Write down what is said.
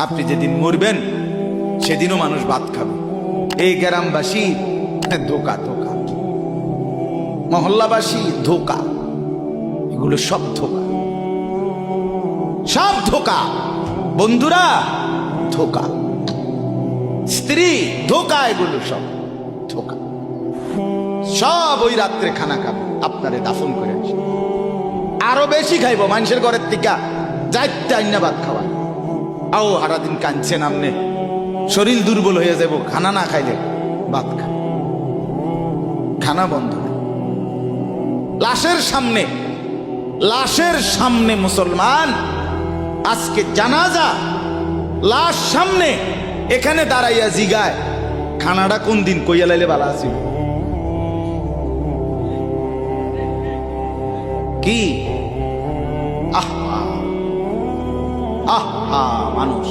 আপনি যেদিন মরবেন সেদিনও মানুষ ভাত খাবে। এই গ্রামবাসী ধোকা ধোকা, মহল্লাবাসী ধোকা, এগুলো সব ধোকা, সব ধোকা। বন্ধুরা ধোকা, স্ত্রী ধোকা, এগুলো সব ধোকা। সব ওই রাত্রে খানা খাবে, আপনারে দাফন করে আসে। আরো বেশি খাইব মানুষের ঘরের থেকে, যাইতে আইনা ভাত খাওয়ায়। আও হারা দিন কাঁদছেন আমনে, শরীর দুর্বল হয়ে যাব খানা না খাইলে। ভাত খা, খানা বন্ধ। লাশের সামনে, লাশের সামনে মুসলমান আজকে জানাজা, লাশ সামনে, এখানে দাঁড়াইয়া জিগায় খানাটা কোন দিন কইয়া লাইলে ভালো আছিল। কি আহা আহা মানুষ।